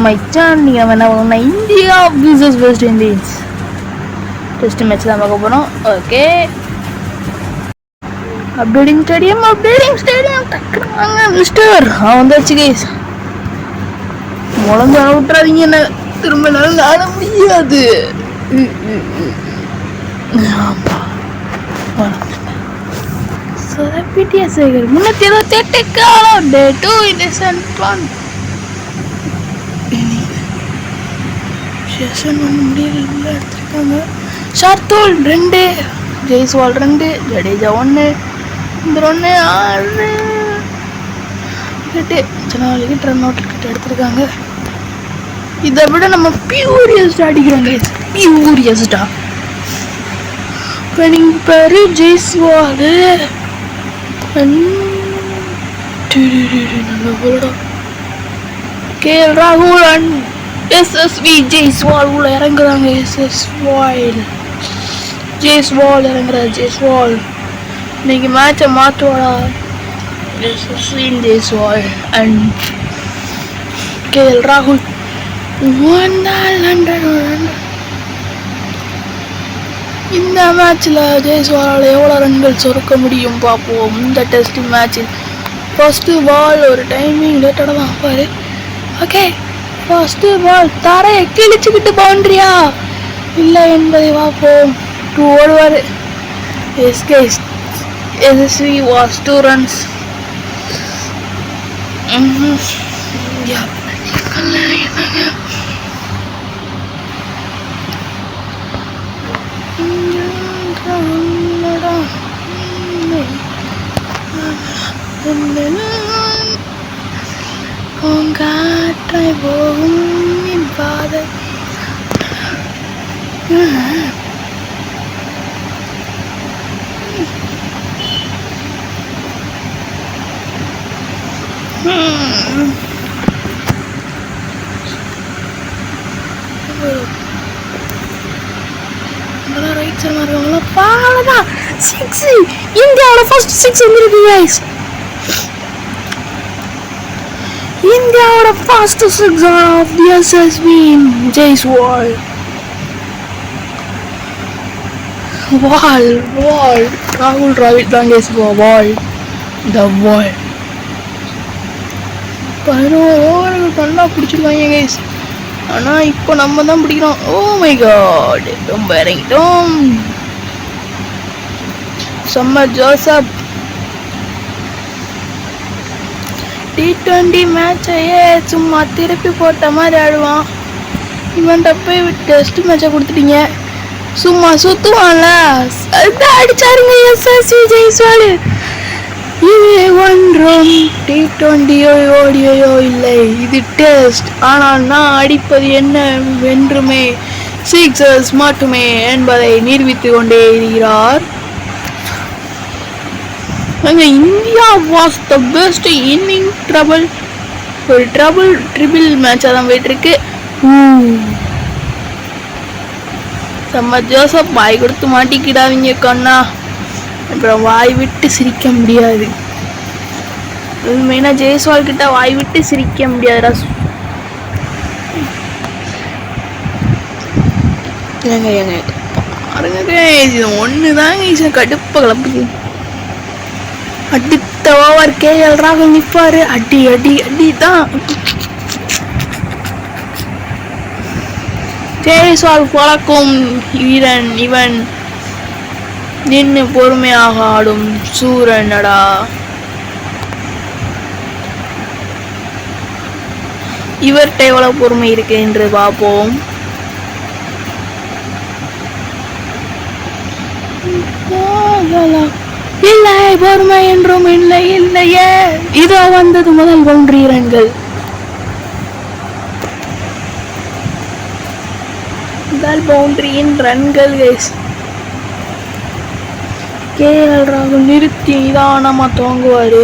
My channel. India vs west Indies test match தான் பார்க்க போகிறோம். ஓகே, அப்டேட்டிங் ஸ்டேடியம் டக்குனு வாங்க மிஸ்டர். வந்தாச்சு கைஸ். முழந்து விட்டுறாதீங்க, என்ன திரும்ப நாள் ஆட முடியாது. சேகர் 328 டே 2 இன்னசென்ட் பிளான் செஷன் முடியல எடுத்துருக்காங்க. ஷார்தூல் 2, ஜெய்ஸ்வால் 2, ஜடேஜா 1, இந்த 1 6 wicket. Wicket run out wicket எடுத்திருக்காங்க. இதை விட நம்ம பியூரியஸ்டா அடிக்கிறாங்க. பியூரியஸ்டா பேரு ஜெய்ஸ்வால். கேஎல் ராகுல் அண்ட் எஸ்எஸ்வி ஜெய்ஸ்வால் உள்ள இறங்குறாங்க. ஜெய்ஸ்வால் இறங்குறாரு. ஜெய்ஸ்வால் இன்னைக்கு மேட்சை மாற்றுவாடா. எஸ்எஸ்வி ஜெய்ஸ்வால் அண்ட் கேஎல் ராகுல் 100. இந்த மேட்ச்சில் ஜெய்ஸ்வாலால் எவ்வளோ ரன்கள் சொருக்க முடியும் பார்ப்போம். இந்த டெஸ்ட் மேட்சில் ஃபர்ஸ்ட்டு பால் ஒரு டைமிங் லேட்டடாக தான் பாரு. ஓகே, ஃபர்ஸ்ட்டு பால் தரையை கிழிச்சுக்கிட்டு பவுண்ட்ரியா இல்லை என்பதை பார்ப்போம். 2 ஓடுவார். எஸ்எஸ்வி வாஸ் 2 runs. காற்றை போகும் என் பாதை. ரைட் சைடு மாறுவாங்களா பாலதான் 6. இந்தியாவோட ஃபர்ஸ்ட் 6 வந்துருக்கு கைஸ். இந்தியாவோட first 6 of the Yashasvi Jaiswal. Wall ராகுல் டிராவிட் தான் கைஸ். வால் த வால் 11 ஓவர்கள் நல்லா பிடிச்சிருக்காங்க கைஸ். ஆனால் இப்போ நம்ம தான் பிடிக்கிறோம். ஓ மை காட், ரொம்ப இறங்கிட்டோம். சம்மர் ஜோசப் T20 மேட்சையே சும்மா திருப்பி போட்ட மாதிரி ஆடுவான். இவன்கிட்ட போய் டெஸ்ட் மேட்சை கொடுத்துட்டீங்க. சும்மா சுற்றுவான்ல, அதுதான் அடிச்சாருங்க எஸ்எஸ்வி ஜெய்ஸ்வால். இது ஒன்றும் T20 ஓடியோ இல்லை, இது டெஸ்ட். ஆனால் நான் அடிப்பது என்ன வென்றுமே 6 மட்டுமே என்பதை நிரூபித்து கொண்டே இருக்கிறார். India was the best inning ஒரு ட்ரிபிள் மேட்சாக தான் போயிட்டு இருக்கு. சம்மர் ஜோசப் வாய் கொடுத்து மாட்டிக்கிடாதீங்க கண்ணா. அப்புறம் வாய் விட்டு சிரிக்க முடியாது. மெயினாக ஜெய்ஸ்வால் கிட்ட வாய் விட்டு சிரிக்க முடியாதுடா. ஏங்க பாருங்க, இது ஒன்று தாங்க கடுப்பை கிளப்புது. அடுத்த ஓவர் கேஎல் ராகுல் நிற்பாரு. அடி தான். ஜெய்ஸ்வால் பழக்கும் வீரன் இவன். நின்று பொறுமையாக ஆடும் சூரனடா. இவர்கிட்ட எவ்வளவு பொறுமை இருக்கு என்று பார்ப்போம். இல்லை, பொறுமை என்றும் இல்லையே. இதோ வந்தது முதல் பவுண்டரி ரன்கள். முதல் பவுண்டரியின் ரன்கள் கைஸ். கேஎல் ராகுல் நிறுத்தி நிதானமா துவங்குவாரு.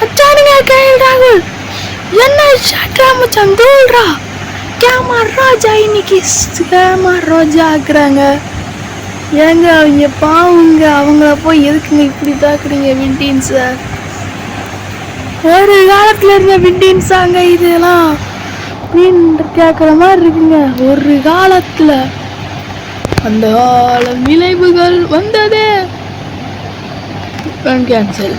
அச்சானுங்க கேஎல் ராகுல் என்ன ஷாட்ரா மச்சான், தூள்ரா. கேமரா ராஜா இன்னைக்கு கேமரா ராஜா ஆக்குறாங்க. ஏங்க அவங்க பாவங்க, அவங்கள போய் எதுக்குங்க இப்படி தாக்குறீங்க விண்டீன் சார்? ஒரு காலத்துல இருந்த விண்டீன் சாங்க இதெல்லாம் அப்படின்னு கேட்குற மாதிரி இருக்குங்க. ஒரு காலத்துல அந்த கால விளைவுகள் வந்ததே. கேன்சல்.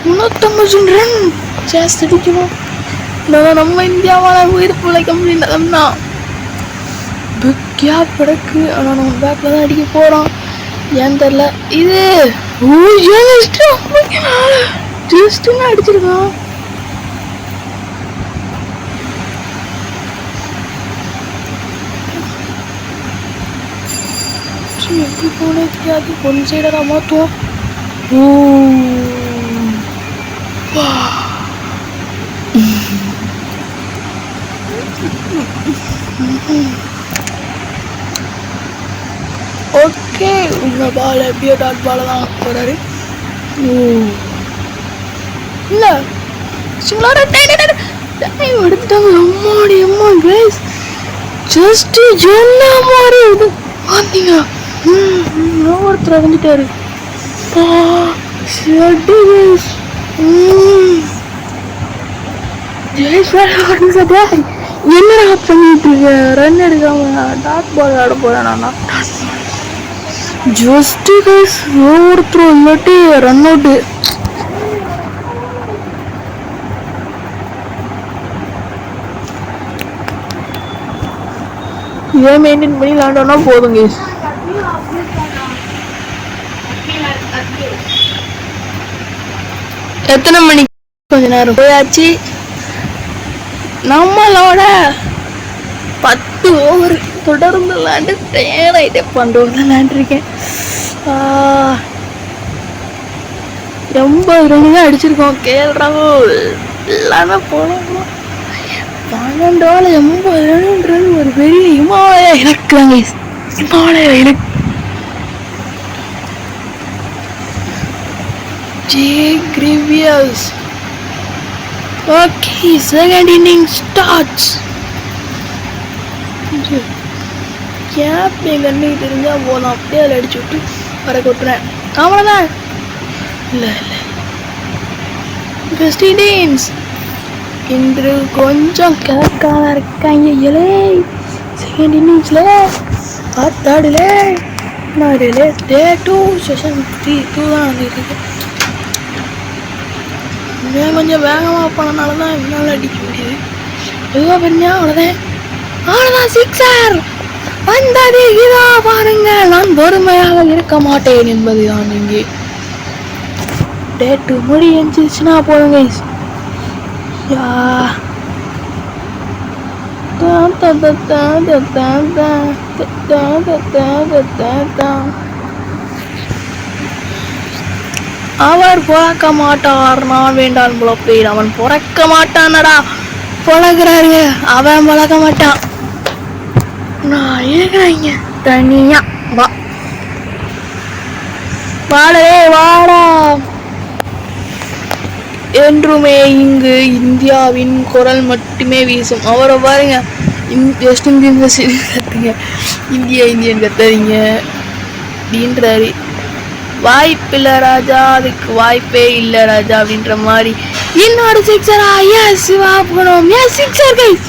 350 ரன் ஜாஸ்தி அடிக்கணும். நம்ம இந்தியாவால் உயிர் பிழைக்க முடியலன்னா பிக்கியா படக்கு. ஆனால் நம்ம பேக்கில் தான் அடிக்க போகிறோம். ஏன்னு தெரில. இது ஜஸ்ட்டுன்னு அடிச்சிருக்கான். எப்படி போனே தெரியாது. ஒன் சைடாக மாற்றுவோம். ஓகே, உங்க பால் எப்படியோ டாட் பால தான் போறாரு. இல்ல எடுத்துட்டாங்க. அம்மாடி அம்மா கைஸ், ஜஸ்ட் என்ன மாதிரி இது பார்த்தீங்க. ஒருத்தர் வந்துட்டாரு. என்னடா பண்ணிட்டு இருக்க? ரன் எடுக்காம டாட் பால் ஆட போறேன் நான். ஜஸ்ட் கைஸ் ஒருத்தர் இல்லாட்டி ரன் அவுட்டு. இதே மெயின்டைன் பண்ணி விளாண்டோம்னா போதும் கைஸ். எத்தனை மணிக்கு? கொஞ்ச நேரம் போயாச்சு. நம்மளோட 10 ஓவர் தொடர்ந்து விளாண்டு டயர்டாயிட்டே பண்ணுறோம் விளாண்டுருக்கேன். 80 ரன் தான் அடிச்சிருக்கோம். கேஎல் ராகுல் எல்லாமே போனோம். 12 80 ரன்ன்றது ஒரு பெரிய இமாலய இலக்கு தாங்க. இமாலய இலக்கு. Okay, second inning starts. Gap எங்கன்னு தெரிஞ்சா போதும், அப்படியே அதில் அடிச்சு விட்டு வர கொட்டுறேன். அவ்வளோதான். இல்லை ஃபர்ஸ்ட் இன்னிங்ஸ் இன்று கொஞ்சம் கிழக்காக இருக்காங்க. இலே செகண்ட் இன்னிங்ஸில் தேர்டில் நாடில் டே 2 செஷன் 3 தான் வந்துருக்கு. கொஞ்சம் வேகமாக போனனால தான் என்னால் அடிக்க முடியுது. எதுவாக பண்ணா அவ்வளோதான் சிக்ஸர் வந்தது. இதோ பாருங்க, நான் பொறுமையாக இருக்க மாட்டேன் என்பது தான். இங்கே டே 2 முடிஞ்சிச்சுன்னா போதுங்க. அவர் பிறக்க மாட்டார், நான் வேண்டாம் புலப்பேன். அவன் பிறக்க மாட்டானடா, பழகுறாரு. அவன் பழக மாட்டான். நான் இருக்கிறேங்க தனியா. வா வாடவே வாடா. என்றுமே இங்கு இந்தியாவின் குரல் மட்டுமே வீசும். அவரை பாருங்க, வெஸ்ட் இண்டியன் கத்துங்க, இந்தியன் கத்துறீங்க அப்படின்றாரு. வாய்ப்பில்லை ராஜா, அதுக்கு வாய்ப்பே இல்லை ராஜா அப்படின்ற மாதிரி. இன்னொரு சிக்ஸரா? எஸ் வாப்பணும். Yes sixer guys.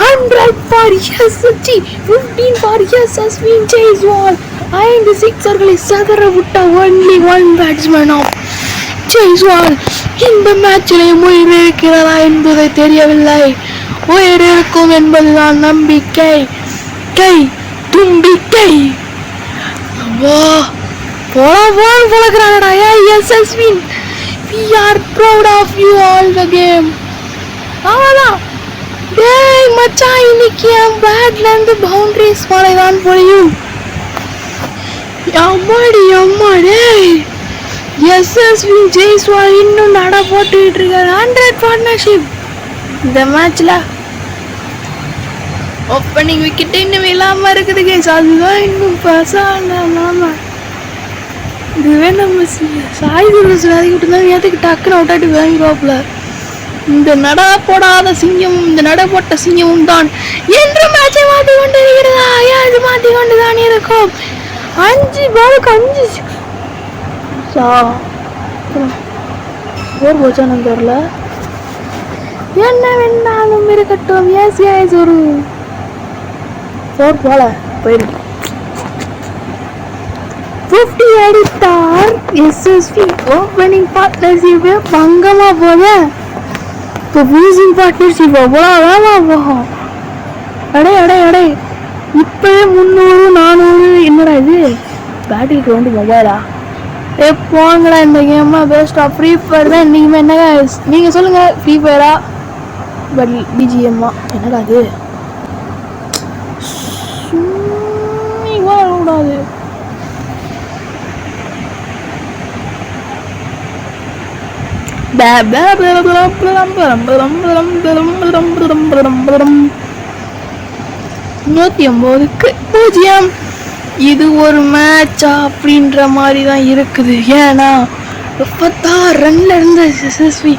100 ஃபார் எஸ்எஸ்ஜி, 15 ஃபார் எஸ்எஸ்வின் ஜெய்ஸ்வால். 5 சிக்ஸர்களை சதற விட்ட only one batsman of Jaiswal. இந்த மேட்சிலே உயிர் இருக்கிறதா என்பதை தெரியவில்லை. உயிர் இருக்கும் என்பதுதான் நம்பிக்கை. கை தும்பிக்கை. பொழக்கிறாங்கடா. எஸ்எஸ்வின், we are proud of you all the game. அவ்வளோதான். டேய் மச்சான், இன்னைக்கு என் பேட்ல இருந்து பவுண்டரிஸ் மழைதான் பொழியும். அம்மாடி அம்மா. டேய் எஸ்எஸ்வின் ஜெய்ஸ்வால் இன்னும் நட போட்டுக்கிட்டு இருக்காரு. 100 பார்ட்னர்ஷிப். இந்த மேட்ச்ல ஓப்பனிங் விக்கெட் இன்னும் இல்லாமல் இருக்குது கேஸ். அதுதான் இன்னும் பசாம. இதுவே நம்ம சாய் குரு விட்டு தான் ஏற்றுக்கு டக்குன்னு அவுட் ஆகிட்டு வாங்கிடுவாப்புல. இந்த நட போடாத சிங்கம் இந்த நட போட்ட சிங்கமும் தான் என்று மேட்சை மாற்றி கொண்டு இருக்கிறதா? அது மாற்றி கொண்டு தான் இருக்கும். 5 பாலுக்கு 5 ஓர் போச்சானு தெரியல. என்ன வேணாலும் இருக்கட்டும். எஸ் ஒரு 4 போல போயிருக்கு. 50 அடித்தார். எஸ்எஸ்வி ஓப்பனிங் பார்ட்னர்ஷிப் பங்கமா போத. இப்போ லூசிங் பார்ட்னர்ஷிப் அவ்வளோதான் போகும். அடே இப்போவே 300 400. என்னடா இது பேட்டிங் வந்து மொபைலா? போங்கடா இந்த கேம்மா பெஸ்டா. ஃப்ரீ ஃபயர் தான் இன்றைக்குமே. என்னங்க நீங்கள் சொல்லுங்கள், ஃப்ரீ ஃபயரா பிஜிஎம்மா? என்னடா அது கூடாது. $109 இது ஒரு மேட்சா அப்படின்ற மாதிரி தான் இருக்குது. ஏன்னா 36 ரன்ல இருந்த எஸ்எஸ்வி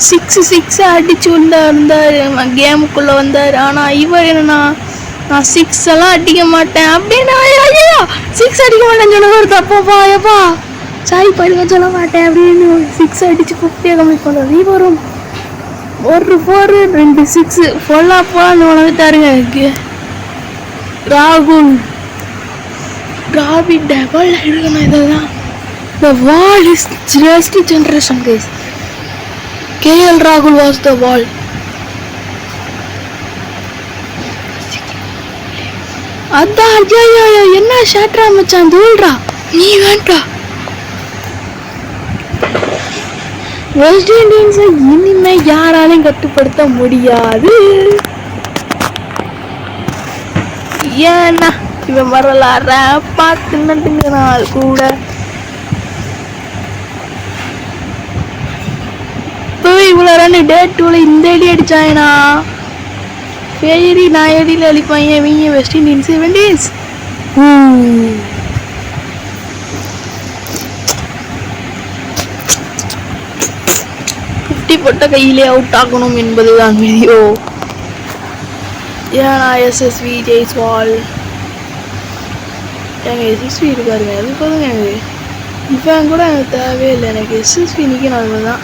6 அடிச்சு உள்ள இருந்தார், கேமுக்குள்ள வந்தார். ஆனால் இவர் என்னன்னா, நான் 6 எல்லாம் அடிக்க மாட்டேன் அப்படின்னா 6 அடிக்க மாட்டேன்னு சொல்ல ஒரு தப்பா எப்பா சாரி படுக்க சொல்ல மாட்டேன் அப்படின்னு 6 அடிச்சு 50 கம்ப்ளீட் பண்ணுறாரு. இவரும் ஒரு 4 2 6 போலான்னு உணர்த்தாருங்க. ராகுல் டிராவிட் டபுள் இருக்கணும். இதெல்லாம் the wall is just a generation guys. KL Rahul was the wall. அதான் ஐயோ என்ன ஷாட்ரா மச்சான், தூள்றா நீ வேண்டா. வெஸ்ட் இண்டீன்ஸை இனிமே யாராலையும் கட்டுப்படுத்த முடியாது. ஏன்னா இவன் வரலாற பார்த்து நடுங்கினால் கூட இப்பவே இவ்வளோ ரன் டே 2ல இந்த அடி அடிச்சாயனா சரி. நான் எடியில் அழிப்பாங்க இவங்க வெஸ்ட் இண்டீன்ஸ். வெண்டீஸ் 50 போட்ட கையிலே அவுட் ஆகணும் என்பதுதான் வீடியோ. ஏன்னா எஸ்எஸ்வி ஜெய்ஸ்வால் எங்கள் எஸ்எஸ்வி இருக்காருங்க. அது போதுங்க எனக்கு. இவன் கூட எனக்கு தேவையே இல்லை. எனக்கு எஸ்எஸ்வி நிற்கணும். தான்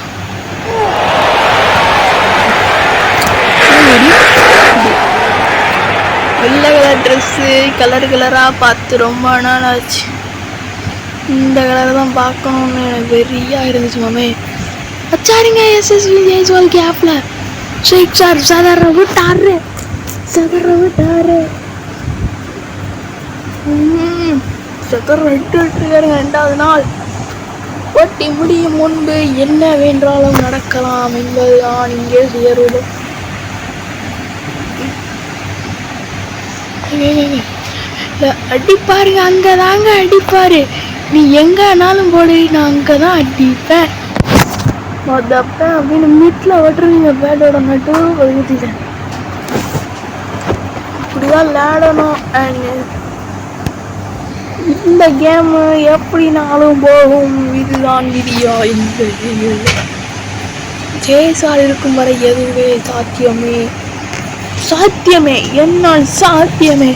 வெள்ளை கலர் ட்ரெஸ்ஸு கலராக பார்த்து ரொம்ப நாள் ஆச்சு. இந்த கலர் தான் பார்க்கணுன்னு எனக்கு வெறியாக இருந்துச்சு. மாமே வச்சாருங்க எஸ்எஸ்வி ஜெய்ஸ்வால் கேப்பில் ஷேக்ஸார் சதற விட்டாரு. விட்டுருக்காருங்க. 2வது நாள் போட்டி முடியும் முன்பு என்ன வேண்டாலும் நடக்கலாம் என்பதுதான் இங்கே சுயரூபம். அடிப்பாருங்க, அங்கதாங்க அடிப்பாரு. நீ எங்கனாலும் போடு, நான் அங்கதான் அடிப்பேன் மொதப்பேன் அப்படின்னு மீட்டில் ஓட்டுருவீங்க. பேட்டோட நட்டு ஒதுக்கிட்டேன். இப்படிதான் விளையாடணும். இந்த கேமு எப்படினாலும் போகும். இதுதான் விதியா? இந்த ஜெயசால் இருக்கும் வரை எதுவே சாத்தியமே என்னால் சாத்தியமே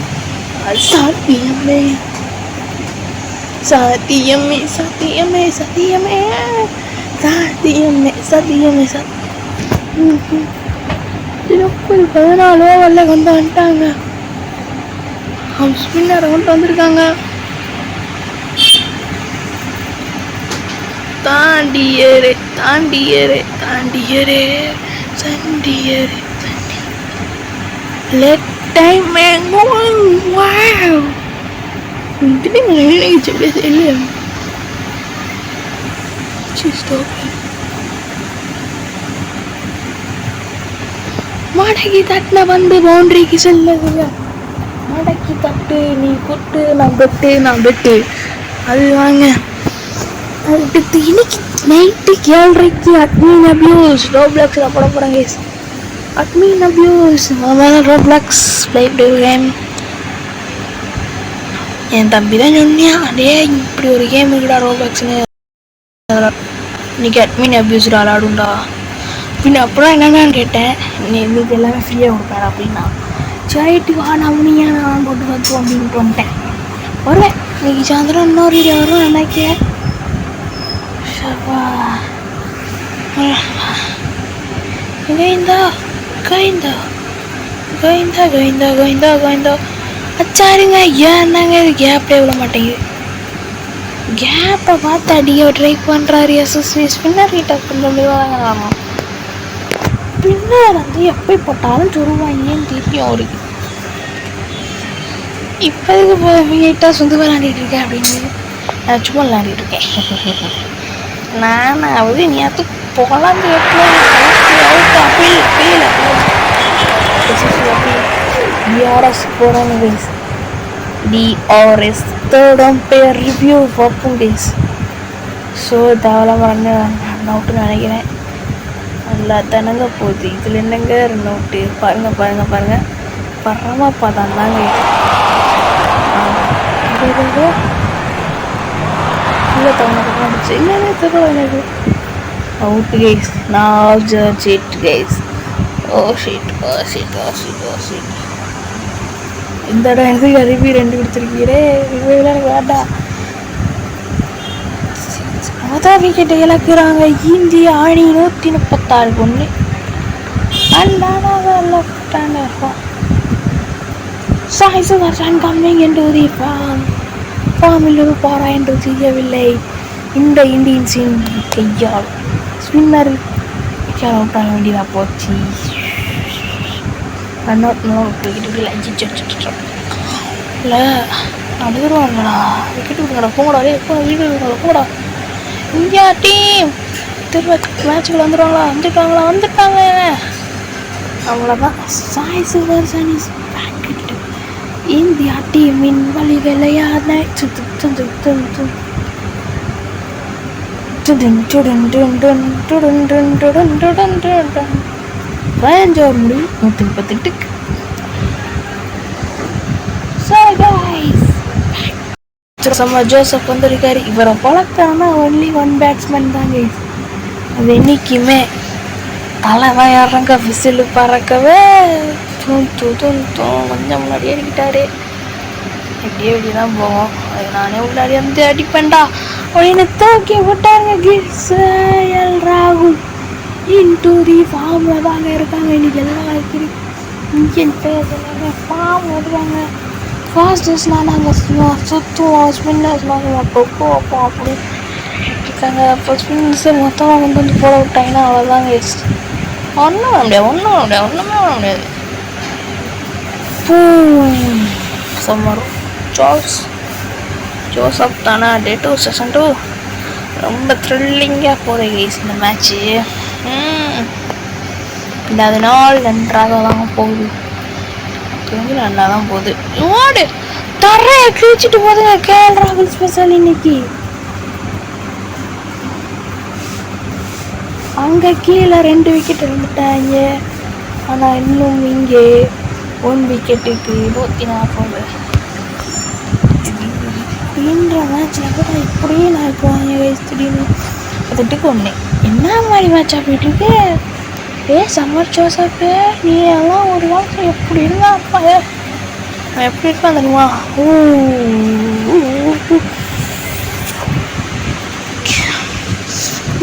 திருப்பூர் 14 ஓவரில் வந்து வந்துட்டாங்க. ஸ்பின்னரை கொண்டு வந்திருக்காங்க. தாண்டியரே let time go. Wow, ini mengenai jelas ini. மடக்கி தட்டின வந்து பவுண்டரிக்கு செல்லுங்க. மடக்கி தட்டு, நீ கொட்டு, நான் பெட்டு அது வாங்க. அடுத்து இன்னைக்கு நைட்டு 7:30 அட்மின் அபியூஸ் ரோப்ளாக்ஸில் போட போகிறாங்க. Admin abuse Roblox play game. என் தம்பி தான் சொன்னியா, அதே இப்படி ஒரு கேம் இருக்குடா ரோப்ளாக்ஸ்னு. இன்னைக்கு அட்மின் அபியூஸ் விளாடுண்டா. பின்ன அப்புறம் என்னென்னு கேட்டேன், நீ இது எல்லாமே ஃப்ரீயாக கொடுப்பாரு அப்படின்னா. சரிட்டு வா நான் உனியா நான் போட்டு பார்த்துவோம் அப்படின்ட்டு வந்துட்டேன். வருவேன் இன்னைக்கு சாயந்தரம் இன்னொரு வீடியோ வரும் நினைக்கிறேன். கோவிந்தா கோவிந்தா கோவிந்தா கோவிந்தா கோவிந்தா கோவிந்தா. அச்சாருங்க ஏன்னாங்க இது கேப்பே விட மாட்டேங்குது. கேப்பை பார்த்து அடிக்க ட்ரை பண்ணுறாரு. எஸ்எஸ்வி ஸ்பின்னர் ரீட்டாக் பண்ணுற மாதிரி தாங்க ஆமாம். ஸ்பின்னர் வந்து எப்போ போட்டாலும் சொல்லுவாங்கன்னு தெரியும் அவருக்கு. இப்போ இதுக்கு வீட்டாக சொந்த விளாண்டிட்டு இருக்கேன் அப்படின்னு நான் சும்மா விளாண்டிட்டு இருக்கேன். நானாவது நேற்று போகலாம் டிஆர்எஸ் போகிறேன்னு guys. TRS third umpire review பார்ப்போம் கைஸ். ஸோ தேவலாம் ரன் அவுட்டுன்னு நினைக்கிறேன். நல்லா தானங்க போகுது. இதில் என்னங்க ரன் அவுட்டு பாருங்கள் பாருங்கள் பாருங்கள். பரமா பார்த்தான் தாங்க இல்லை தவணை இல்லைன்னு தெரியல எனக்கு. Out guys. நான் ஜெட் guys. Oh shit oh shit oh shit oh shit. இந்த இடம் எனக்கு ரிவ்யூ 2 கொடுத்துருக்கீரே. ரிவ்யூவில் எனக்கு வேண்டாம். அதான் விக்கெட்டை இழக்கிறாங்க. இந்திய அணி 136 பொண்ணு. Size of the sun coming into the farm will para into தெரியவில்லை. இந்த இந்தியன்ஸின் கையால் ஸ்பின்னர் அவுட் ஆக வேண்டியதாக போச்சு. இல்லை அழுதுருவாங்களா? விக்கெட் விடுங்கடா போங்கடா. எப்போ வீடு போங்கடா. இந்தியா டீம் திரும்ப மேட்சுக்குள்ள வந்துட்டாங்க. அவ்வளோதான். Sai Sudharsan is back. India டீமின் வழி விளையாட பயஞ்சோர் முடி 138. ஜோசப் வந்திருக்காரு. இவரை பழக்கான ஒன்லி 1 பேட்ஸ்மேன் தாங்க. அது என்னைக்குமே தலைதான் யாருங்க விசிலு பறக்கவே கொஞ்சம் முன்னாடி ஏறிக்கிட்டாரு. எப்படியே வெளியதான் போவோம். அது நானே உள்ளாடி வந்து அடிப்பேன்டா அப்படின்னு தூக்கி விட்டாங்க. கேஎல் ராகுல் இன்டு தி ஃபார்மில் தாங்க இருக்காங்க. இன்னைக்கு எல்லாம் இருக்குது. இந்தியன் பிளேயர்ஸ் எல்லாமே ஃபார்ம் வருவாங்க. ஃபாஸ்டஸ்லாம் நாங்கள் சுற்றுவோம். ஸ்பின்னர்ஸ் நாங்கள் டொக்கோ அப்போ அப்படி இருக்காங்க. அப்போ ஸ்பின்னர்ஸை மொத்தமாக வந்து போட விட்டாங்கன்னா அவ்வளோதாங்க. ஒன்றும் ஒன்றுமே பண்ண முடியாது. சம்மரும் ஜோசப் தானே டே 2 செஷன் 2 ரொம்ப த்ரில்லிங்காக போகுது கைஸ் இந்த மேட்ச்சு. இந்த அதனால் நன்றாக தான் போகுது. கொஞ்சம் நல்லா தான் போகுது. ஓடு தரைய கிழிச்சிட்டு போதுங்க கேஎல் ராகுல் ஸ்பெஷல் இன்னைக்கு. அங்கே கீழே 2 விக்கெட் இருந்துட்டாங்க. ஆனால் இன்னும் இங்கே 1 விக்கெட்டுக்கு 140. அப்படின்ற மேட்ச்சில் கூட இப்படியே நான் இப்போ திடீர்னு 8-1 என்ன மாதிரி மேட்சாக போயிட்டுருக்கு. சம்மர் ஜோசப்பு நீ எல்லாம் ஒரு காலத்தில் எப்படி இருந்தா அப்பா நான் எப்படி இருக்கான் தெரியுமா?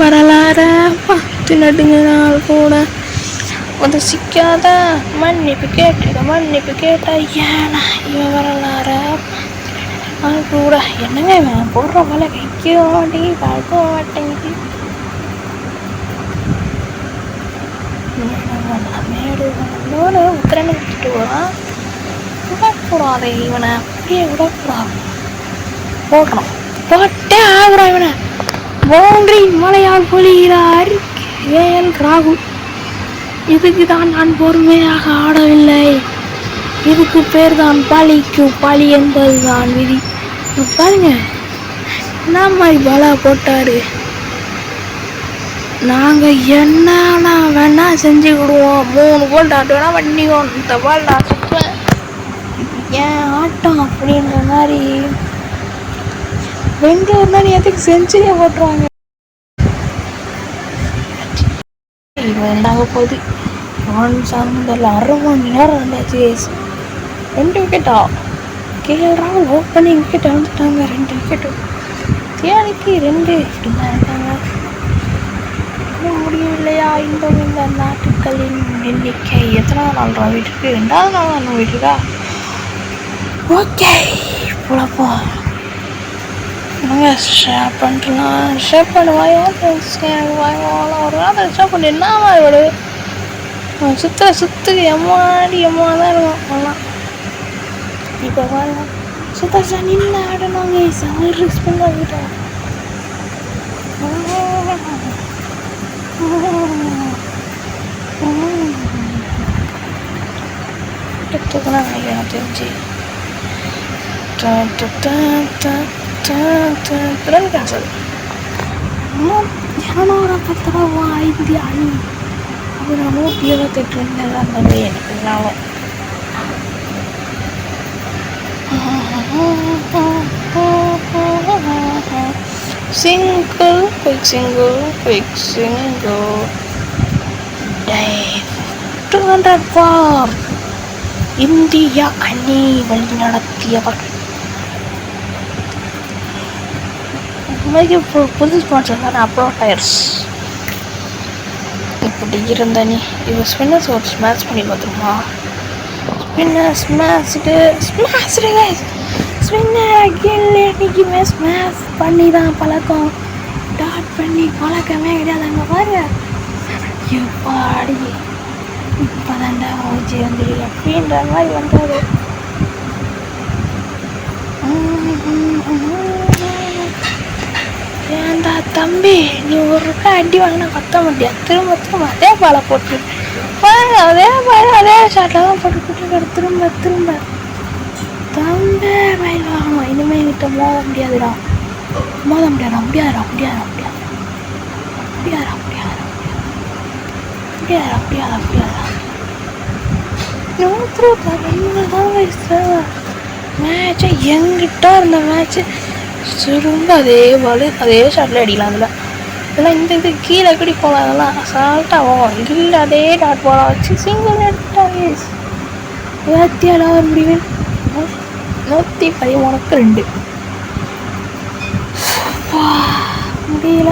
வரலாறா பார்த்து நடுங்க நாள் கூட வந்து சிக்காத மன்னிப்பு கேட்டா ஏன்னா இவன் வரலாறா கூட என்னங்க இவன் போடுற போல வைக்க மாட்டேங்குது பார்க்க மாட்டேங்குது. மேடு உத்தரனை விட்டுட்டு விடக்கூடாது. இவனை அப்படியே விடக்கூடாது. போடுறோம் போட்டே ஆகுறான். இவனை பவுண்டரி மலையால் பொழிகிறார் கேஎல் ராகுல். இதுக்கு தான் நான் பொறுமையாக ஆடவில்லை. இதுக்கு பேர் தான் பழி என்பது தான் விதி. பாருங்க நம்ம பலா போட்டாரு. நாங்கள் என்ன வேணா செஞ்சு விடுவோம். 3 பால் டாட் வேணா பண்ணிக்குவோம். இந்த பால் நான் சுற்றுவேன். ஏன் ஆட்டம் அப்படின்ற மாதிரி பெங்களூர் தான் எதுக்கு செஞ்சுரியை போட்டுருவாங்க. 2 போகுது. சார்ந்த 1/2 மணி நேரம் இருந்தாச்சு கேஸ். 2 விக்கெட்டா? கேஎல் ராகுல் ஓப்பனிங் விக்கெட் வந்துட்டாங்க. 2 விக்கெட்டு தேனிக்கு 2 இப்படிதான் இருக்காங்க. முடியவில்லையா இந்த நாட்டுக்களின் எண்ணிக்கை? எத்தனாவது நாள் வீட்டுக்கு? 2வது நாள் தான் வீட்டுக்கா? ஓகே போலப்போ ஷேர் பண்ணிட்டுலாம். ஷேர் பண்ணுவாயா ஒரு நாள் ஷேர் பண்ணி என்ன ஒரு சுத்துக்கு எம்மாடி எம்மா தான் இருக்கும் அதெல்லாம். இப்போ பாருங்க சுத்தா நின்று ஆடணும் ரிஸ்க் பண்ணிட்டோம். தெரிஞ்சு கேன்சல் 210 ரூபா இந்திய அணி. அப்போ நான் 178 ரன்கள் தான் இருந்தது எனக்கு. நானும் single quick single dive 200 for இந்திய அணி வழி நடத்தியவர். புது ஸ்பான்சர் தான் அப்ரோ டயர்ஸ். இப்படி இருந்த நீ இப்போ ஸ்பின்னர்ஸ் ஒரு ஸ்மாஷ் பண்ணி பார்த்துருமா? ஸ்பின்னர் அன்னைக்குமே ஸ்மாஷ் பண்ணி தான் பழக்கம். டாட் பண்ணி பழக்கமே கிடையாது. அங்கே பாருங்க எப்பாடி இப்போ தாண்டா ஓச்சி வந்து அப்படின்ற மாதிரி வந்தது. ஏன்டா தம்பி நீ ஒரு அடி வாங்கினா கத்த முடியாது. திரும்ப அதே பாலை போட்டு பாருங்க. அதே ஷாட்டில் தான் போட்டு திரும்ப தம்பி மயில் வாங்கணும். இனிமேல் என்கிட்ட மோத முடியாதுடா. மேட்சை எங்கிட்ட இருந்த மேட்ச்சு சுருங்க அதே பால் அதே ஷாட்டில் அடிக்கலாம். அதில் இதெல்லாம் இந்த கீழே எப்படி போகலாம். அதெல்லாம் அசால்ட்டாகும். இல்லை அதே டாட் பாலாக வச்சு சிங்கிள் எடுத்தாங்க. 27 முடிவில் 113க்கு 2 முடியல.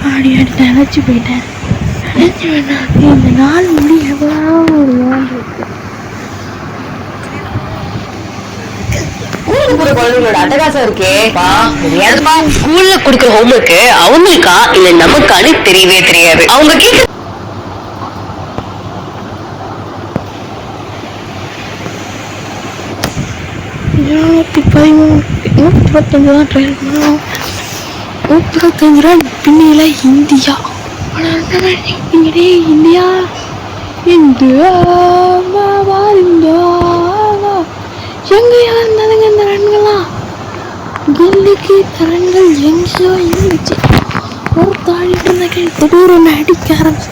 அப்படி நினச்சி போயிட்டேன். இந்த நாள் முடிய ஒரு குழந்தைங்களோட அட்டகாசம் இருக்கே. ஸ்கூல்ல கொடுக்குற ஹோம்ஒர்க்கு அவங்களுக்கா இல்ல நமக்கானு தெரியவே தெரியாது. அவங்க கேட்க 125 தான் ட்ரையல் பண்ணோம். 125 ரன் பின்னில இந்தியா. இந்தியா எங்கேயா இருந்ததுங்க இந்த ரன்கள்லாம்? கல்லிக்கு ரன்கள் எங்கேயோ இருந்துச்சு. ஒரு தாழிட்டு இருந்த திடீர் ஒன்று அடிக்க ஆரம்பிச்சு.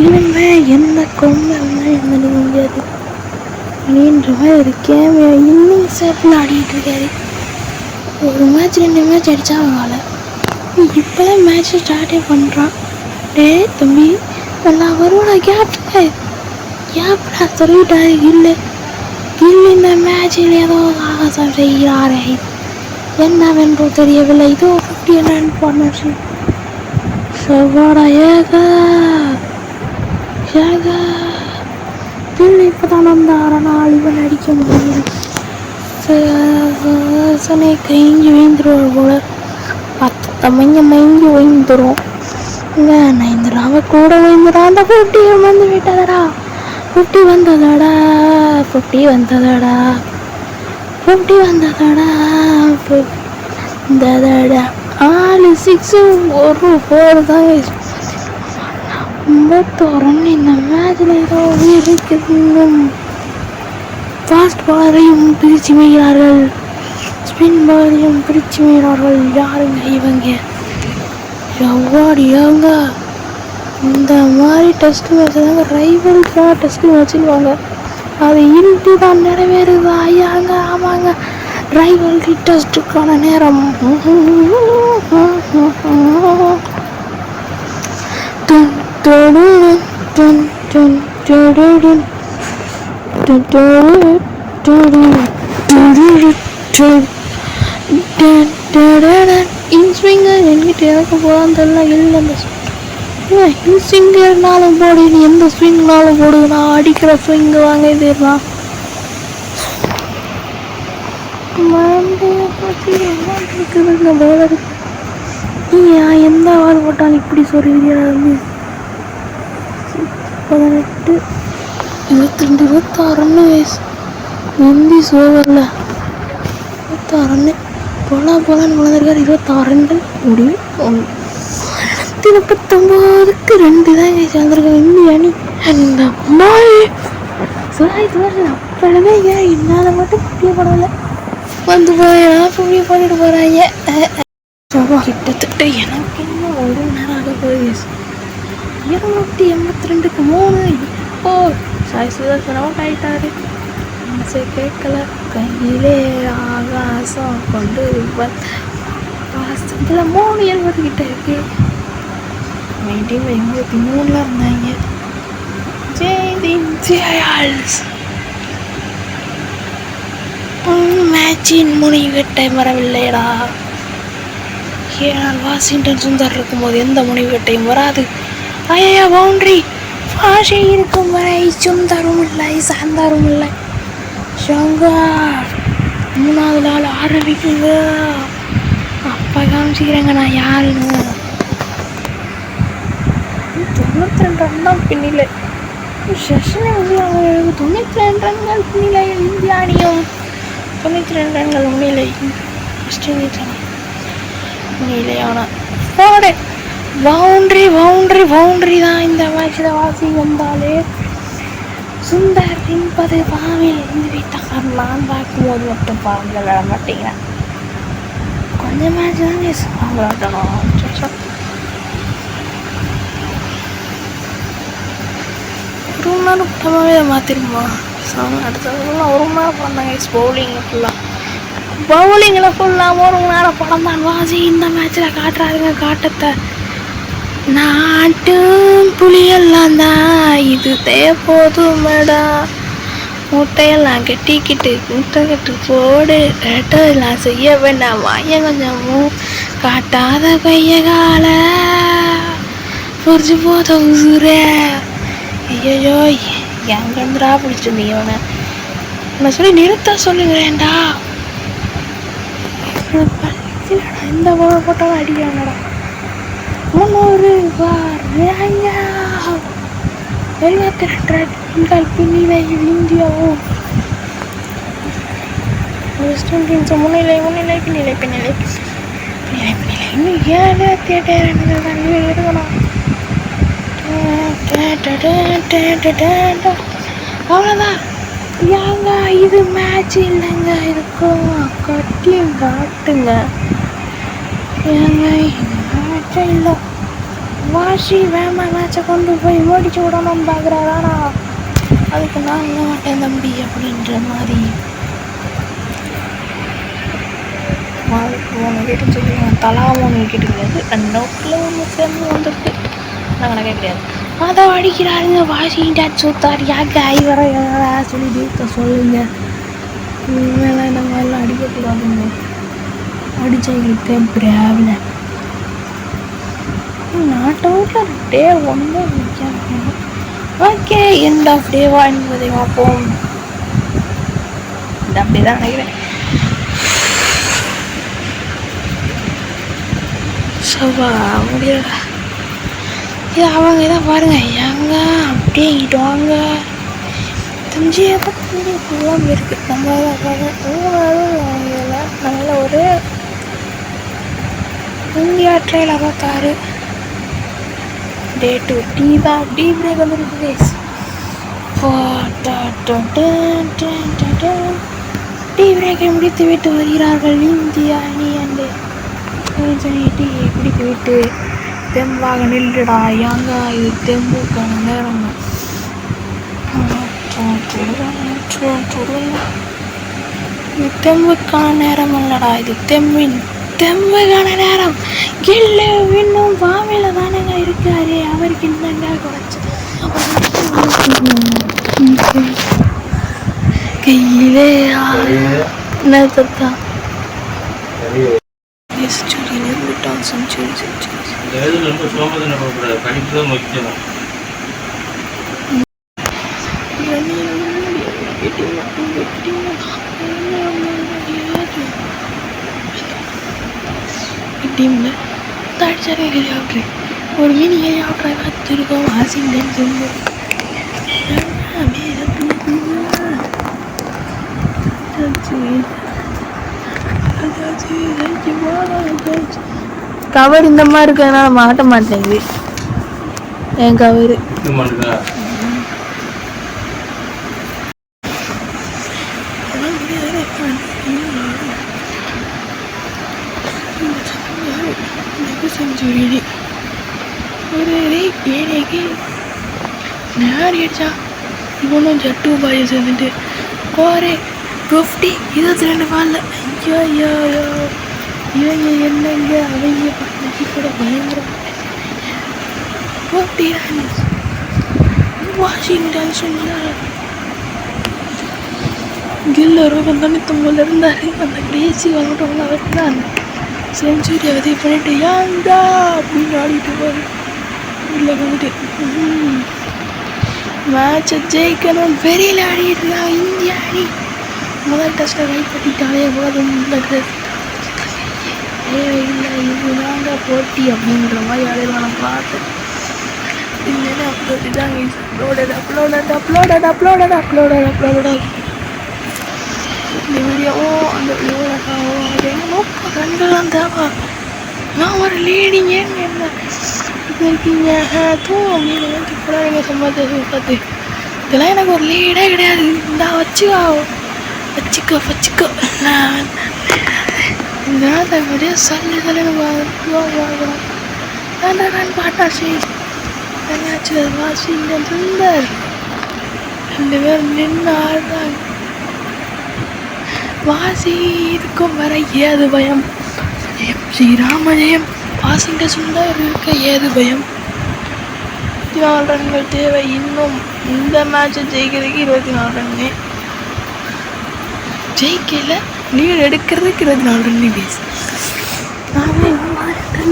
இனிமே எந்த கொம்பெல்லாம் இருந்தது முடியாது அப்படின்ற மாதிரி ஒரு கேமியா இன்னும் சேப்பில் ஆடிட்டு இருக்காரு. ஒரு மேட்ச் 2 மேட்ச் அடித்தா அவங்களால இப்போதான் மேட்ச் ஸ்டார்டே பண்ணுறான். டே தம்பி நல்லா வருவாடா கேப்டா சொல்லிவிட்டாரு. இல்லை இந்த மேட்சில் ஏதோ சாகசம் செய்கிறாரே, என்னவென்று தெரியவில்லை. இதோ 50 ரன் பார்ட்னர்ஷிப். செவ்வாடா ஏகா இப்போதான் வந்தாரனால் இவன் அடிக்க முடியும். கைஞ்சி வீழ்ந்துருவார் போல. 10 மைஞ்சி வீழ்ந்துரும். நான் அவ கூட வீழ்ந்துடும். அந்த 50 வந்து விட்டதடா. 50 வந்ததடா 4 6 1 4 தான். 50 ரன் இந்த மேட்சில் ஏதோ இருக்குது. ஃபாஸ்ட் பாலரையும் பிரித்து மேய்கிறார்கள், ஸ்பின் பாலரையும் பிரித்து மேய்கிறார்கள். யாருங்க இவங்க? எவ்வாடியாங்க இந்த மாதிரி டெஸ்ட் மேட்ச் தாங்க ரைவல்ஸாக டெஸ்ட் மேட்ச்சுன்னு வாங்க. அது இன்ட்டு தான் நிறைவேறுது. ஐயாங்க ஆமாங்க ரைவல்ரி டெஸ்ட்டுக்கான நேரம். டுன் டுடுடு, டுன் டுன் டுடுடு, டுன் டுடுடு, டுடுடு, டுடுடு, டுன் டன் டடடன். இன்ஸ்விங்கர் என்கிட்ட எனக்கு போதான் தெரியல. இல்லை அந்த இன்ஸ்விங்கர்னாலும் போடு, நீ எந்த ஸ்விங்னாலும் போடு, நான் அடிக்கிற ஸ்விங்கு வாங்க இதுலாம் இருக்குதுங்க போல இருக்கு. நீ எந்த ஆள் போட்டாலும் இப்படி சொல்லுவீங்க. 18 22 26 வயசு முந்தி சோவரில் 26 போலான்னு வளர்ந்துருக்காரு. 26 ரன்கள் முடியும். 19க்கு 2 தான் சேர்ந்துருக்காங்க இந்திய அணி. அந்த மாதிரி அப்பவே என்னால் மட்டும் புரிய படலை வந்து புரிய பண்ணிட்டு போகிறாங்க. கிட்டத்தட்ட எனக்கு இன்னும் 1 மணி நேரம் ஆக போகுது. 282க்கு 3 இப்போ சாய் சுதர்சன் அவுட் ஆகிட்டாரு. கேட்கல கையிலே ஆகாசம் கொண்டு பாசத்தில் 3 கிட்ட இருக்கு. டீம் 83ல் இருந்தாங்க. மேட்சின் முடிவுகட்டை வரவில்லைடா. ஏனால் வாஷிங்டன் சுந்தர் இருக்கும்போது எந்த முடிவுகட்டையும் வராது. ஐயா பவுண்டரி பாஷை இருக்கும் வரை சுந்தரும் இல்லை சாந்தாரும் இல்லை. ஷங்கர் 3வது நாள் ஆரம்பிக்குங்க. அப்போ காமிச்சிக்கிறேங்க நான் யாருன்னு. 92 ரன் தான் பின்னிலை. செஷனை வந்து அவங்க 92 ரன்கள் பின்னிலை. இந்திய அணியும் 92 ரன்கள் முன்னிலை. வெஸ்ட் இண்டீஸ் அணி முன்னிலையான போடு. பவுண்டரி தான் இந்த மேட்சில் வாசி வந்தாலே. சுந்தர் என்பது பாவில் இருந்து விட்டார். நான் பார்க்கும்போது மட்டும் பாவங்கள் விட மாட்டேங்கிறேன். கொஞ்சம் மேட்ச் தாங்க விளாட்டணும். ஒரு மணி நேரம் படமாகவே அதை மாற்றிருமா அடுத்ததுலாம் 1 மணி நேரம் படம் தாங்க. பவுலிங்கில் ஃபுல்லாக 1 மணி நேரம் படம் தான். வாசி இந்த மேட்ச்சில் காட்டுறாருங்க காட்டத்தை. நாட்டும் புளியெல்லாம் தான் இது தேவைப்போதும் மேடம். முட்டையெல்லாம் கட்டிக்கிட்டு முட்டை கட்டு போடு. ரெட்டெல்லாம் செய்ய வேண்டாம் வாய கொஞ்சமும் காட்டாத கைய கால பொறிச்சு போத உசுர. ஐயோ எங்கன்றா பிடிச்சிருந்தீங்க அவனை நான் சொல்லி நிறுத்த சொல்லுங்கிறேன்டா. இந்த போட்டாலும் அடிக்கிறாங்கடா. 300 72 ரன்கள் பின்னிலையில் இந்தியாவும் வெஸ்ட் இண்டீஸ் முன்னிலை பின்னிலை இன்னும் 78 ரன்கள் தான் இருக்கணும். அவ்வளோதான். ஏங்க இது மேட்ச் இல்லைங்க. இருக்கும் கட்டியும் காட்டுங்க. ஏங்க மேட்சே இல்லை. வாஷி வேமா மேட்சை கொண்டு போய் ஓடிச்சு விடணும்னு பார்க்குறாரா. அதுக்கு நான் இல்லை மாட்டேன் தம்பி அப்படின்ற மாதிரி ஒன்று கேட்டு சொல்லுவேன். தலா 3 விக்கெட்டு கிடையாது. 2 ஓட்டில் 1 சேர்ந்து வந்துருக்கு. நான் கணக்கே கிடையாது. அதை அடிக்கிறாருங்க வாஷிங்டன் சுத்தார். யாக்க ஐவரை சொல்லி சொல்லுங்க. மேலே இந்த மாதிரிலாம் அடிக்கக்கூடாதுங்க. அடித்தா எங்களுக்கு தேவையில்லை. நாட் அவுட்டில் டே 1 நிற்காங்க. ஓகே எண்ட் ஆஃப் டேவா என்பதை பார்ப்போம். இந்த அப்படி தான் நினைக்கிறேன். சவா முடியலடா. இது அவங்க இதை பாருங்க. ஏங்க அப்படியே இங்கிட்டு வாங்க. தஞ்சியை பற்றி ஃபுல்லாக இருக்குது. நம்ம நம்மள ஒரு இந்தியா ட்ரெயில் 66 டே 2 டீ பிரேக் வந்துருக்கு. டீ பிரேக்கை முடித்து விட்டு வருகிறார்கள் இந்திய அணி. அண்டு டீ பிடித்து விட்டு தெம்பாக நில்லுடா. ஏங்க இது தெம்புக்கான நேரம். இது தெம்புக்கான நேரம் இல்லடா, இது தெம்புக்கான நேரம். கில்லு இன்னும் பாவையில் தானங்க இருக்காரு, அவருக்கு என்னங்க குறைச்சி கையிலே என்ன தத்தா செஞ்சுரி விட்டான். செஞ்சுரி டீமில் அடிச்சாரே ஹெலிகாப்டர், ஒரு மினி ஹெலிகாப்டரை பார்த்துருக்கோம். வாஷிங்டன் சுந்தர் கவர் இந்த மாதிரி இருக்கிறதுனால மாட்ட மாட்டேங்குது என் கவரு. செஞ்சுரி ஒரு ஏழைக்கு நேரம் அடிச்சா இவனும் ஜட்டு பாய சேர்ந்துட்டு ஒரு 50 22 பால்ல. ஐயோ ஐயோ ஐயோ இவங்க என்னங்க அவங்க பண்ணி கூட பயங்கரம். 50 runs. வாஷிங்டன் சுந்தர் கில்லரும் 99 இருந்தாரு. அந்த கிரேசி வாங்கிட்டவங்க அவர் தான் செஞ்சுரி அதை பண்ணிட்டு யாண்டா அப்படின்னு ஆடிட்டு போய் உள்ள வந்துட்டு மேட்சை ஜெயிக்கணும் வெறியில் ஆடிட்டு இருக்காங்க இந்தியா அணி. முதல் டெஸ்ட்டில் ரைட் பண்ணிட்டாலே போதும், தேவையில்லை இதுதாங்க போட்டி அப்படின்ற மாதிரி ஆடிடுவாங்க. நான் பார்த்தேன் இல்லைன்னா அப்படி தாங்க அப்லோடட் இந்த வீடியோவும் அந்த வீடியோவும் கண்கள்லாம் தேவை. நான் ஒரு லேடிங்க என்ன இருக்கீங்க தூ அப்படின்னு கூட நீங்கள் சம்பாதிச்சு பார்த்து இதெல்லாம் எனக்கு ஒரு லீடே கிடையாது. இந்த வச்சுக்கோ இந்த நேரத்தை சல்லுன்னு பார்க்கலாம் பாட்டாச்சு. வாஷிங்டன் சுந்தர் 2 பேரும் நின்று ஆடுறாங்க. வாசி இருக்கும் வர ஏது பயம், ஸ்ரீராமஜெயம். வாஷிங்டன் சுந்தர் இருக்க ஏது பயம். 24 ரன்கள் தேவை இன்னும். இந்த மேட்சை ஜெயிக்கிறதுக்கு 24 ரன்னு, ஜெயிக்கல லீடு எடுக்கிறதுக்கு 24 ரன்னு பேசு.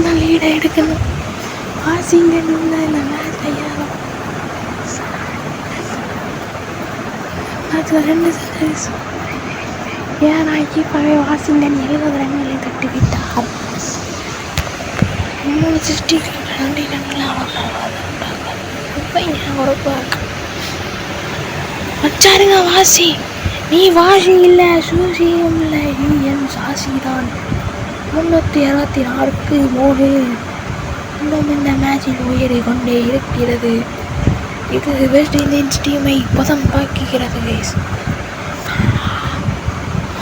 நான் லீடை எடுக்கணும். வாஷிங்டன் சுந்தர் இந்த மேட்ச் ஐயாயிரம் மேட்ச்சில் 2 சென்ச்சுரிஸ். ஏன்னா இப்போவே வாஷிங்டன் 70 ரன்களை தட்டிவிட்டார். 3 60 2 ரன்கள் வச்சாருங்க. வாசி நீ வாசி இல்லை, சூசியும் இல்லை, நீ என் சாசி தான். 364க்கு 3 இன்னும் இந்த மேட்சில் உயரை கொண்டே இருக்கிறது. இது வெஸ்ட் இண்டீஸ் டீமை பதம் பாக்குகிறது. கைஸ்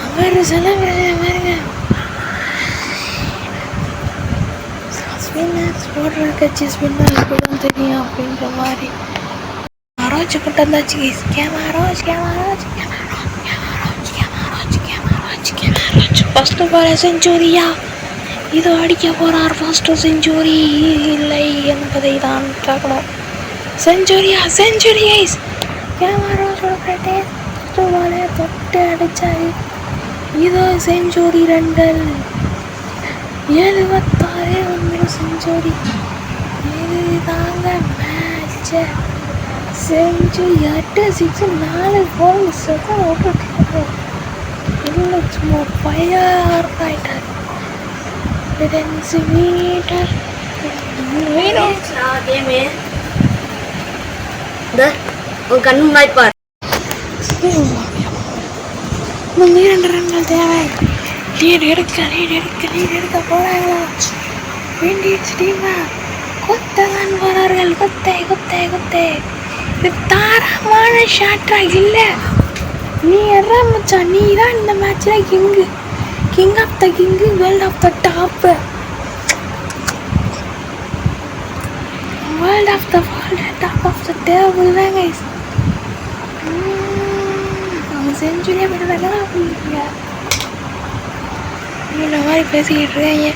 அவர் பாருங்க ஸ்பின்னர்ஸ் போடுற கட்சி ஸ்பின்னர்ஸ் கூட தெரியும் அப்படின்ற மாதிரி ரோஜ் கிட்ட இருந்தாச்சு. கைஸ் கேமராஜ் ஃபர்ஸ்ட் பால் செஞ்சுரியா, இது அடிக்க போறார் ஃபர்ஸ்ட் செஞ்சுரி இல்லை என்பதை தான் பார்க்கணும். செஞ்சுரி கைஸ் கேமராஜோட பிரட்டேன் ஃபர்ஸ்ட் பாலே தொட்டு அடிச்சாரு. இதோ செஞ்சுரி ரன்கள் 76 1 செஞ்சுரி. இதுதாங்க மேட்ச். செஞ்சுரி 8 6 4 4 7 ஓட்டு இல்லை சும்மா ஃபயர் ஆயிட்டார். 5 மீட்டர் கண்ணு முன்னாடி இன்னும் 2 ரன்கள் தேவை. லீடு எடுக்க போறாங்களா இண்டியன்ஸ் டீமா? கொத்ததான் போறார்கள். கொத்தை இது தாரமான ஷாட்டா இல்லை. நீ எறா மச்சான், நீ தான் இந்த மேட்ச்ல king of the king, world of the top, world of the world, top of the table தான் கைஸ். அவங்க செஞ்சுரியா விடுறாங்களா அப்படிங்க. இந்த மாதிரி பேசிக்கிட்டு இருக்காங்க.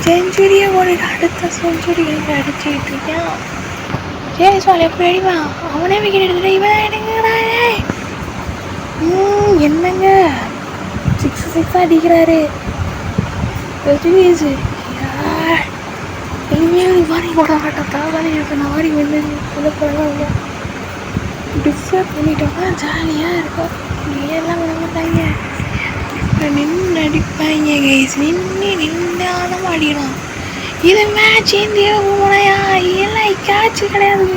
செஞ்சுரியை ஒரு அடுத்த செஞ்சுரி அடிச்சுக்கிட்டு இருக்கான். ஜெய்ஸ்வால் எப்படி அடிப்பான்? அவனே விக்கெட் எடுத்துட்டு இவன் எடுக்கிறாரே. என்னங்க 6 அடிக்கிறாரு. இனிமேல் மாதிரி போட மாட்டேன். தாவாளி இருக்கிற மாதிரி வந்து பரவாயில்ல. டிஸ்டர்ப் பண்ணிட்டோம்னா ஜாலியாக இருக்கும். எல்லாம் விட மாட்டாங்க. நின்று அடிப்பாங்க கைஸ். நின்னாலும் அடிக்கணும். இது மேட்ச் இந்தியா போனையா எல்லாம் கேட்சு கிடையாது.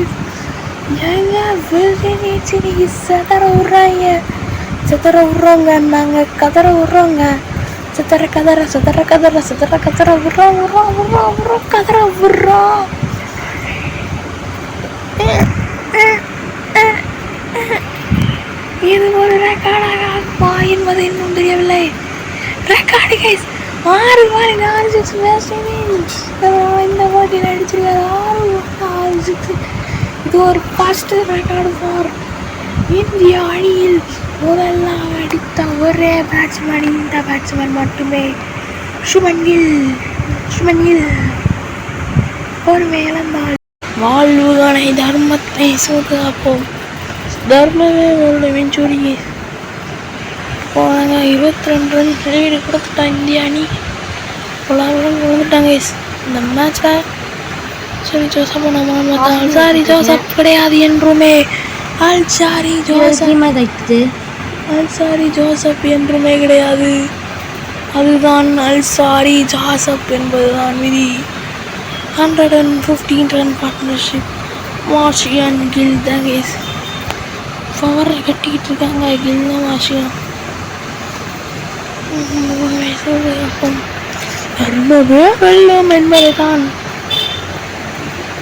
ஏங்க இன்னைக்கு செதற விட்றாங்க. செதற விட்றோங்க. நாங்கள் கதற விட்றோங்க. செதற கதற செதற கதற செதற கதற விட்றோம் விட்றோம் விட்றோம் விட்றோம் கதற விட்றோம். இது ஒரு ரெக்கார்டாக ஆகுமா என்பது இன்னும் தெரியவில்லை. ரெக்கார்டு கைஸ் 6 6 6 இந்த போட்டியில் அடிச்சிருக்காரு. 6 6. இது ஒரு ஃபர்ஸ்ட் ரெக்கார்டு ஃபார் இந்திய அணியில் முதலாம் அடித்த ஒரே பேட்ஸ்மேன் இந்த பேட்ஸ்மேன் மட்டுமே. சுமன் கில் பொறுமை இழந்தால் வாழ்வுகளை தர்மத்தை சோகாப்போம். தர்மமே ஒரு வெஞ்சுரி போனாங்க. 22 ரன் வெளியீடு கொடுத்துட்டா இந்திய அணி. பொலாவுடன் விழுந்துட்டாங்க இந்த மேட்ச்சில். சரி ஜோசப் நம்ம அல்சாரி ஜோசப் கிடையாது என்றுமே. அல்சாரி ஜோசப் என்றுமே கிடையாது. அதுதான் அல்சாரி ஜோசப் என்பதுதான் விதி. 115 ரன் பார்ட்னர்ஷிப் மார்ஷியன் கில் தான் கேஸ். பவரை கட்டிக்கிட்டு இருக்காங்க. கில் தான் மார்ஷியன். வெல்லும் என்பதுதான்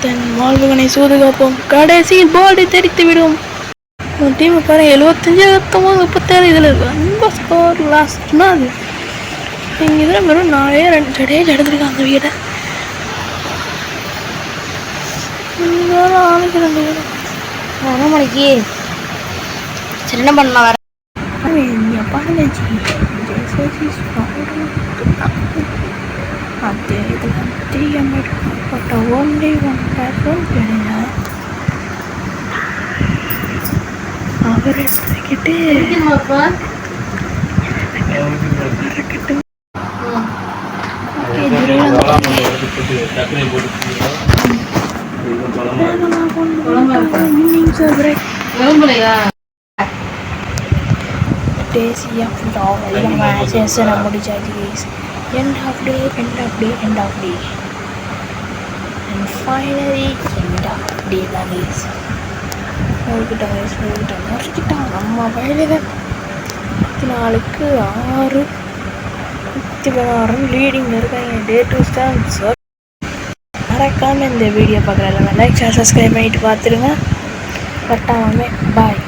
தன் வாழ்வுகளை சூதுகாப்போம். கடைசியில் போர்டு தெரித்து விடும். டீமுக்கு பாரு 75 19 37 இதில் இருக்கு. ரொம்ப ஸ்கோர் லாஸ்ட்னா அது எங்கள் இதில் வெறும் 4 ரன் ஜடேஜ் எடுத்துருக்காங்க. அந்த வீடை ஆளுக்கு 2 வீடு 1 மணிக்கு சரி என்ன பண்ணலாம் வேற பாருங்க. அதே இதில் 300 பட் only 1 person கிடையாது. அவர் எடுத்துக்கிட்டு தேசிய ஃபுட்பால் மேட்சஸ் முடிச்சாச்சு guys. End of day and finally end of day தான் கைஸ். முடிக்கிட்டாங்க நம்ம வயலில் 24க்கு 6 16 லீடிங் இருக்காங்க. டே 2 ஸ்டாண்ட்ஸ். மறக்காமல் இந்த வீடியோ பார்க்குற எல்லாமே லைக் ஷேர் சப்ஸ்கிரைப் பண்ணிட்டு பார்த்துருங்க. கரெக்டாக பாய்.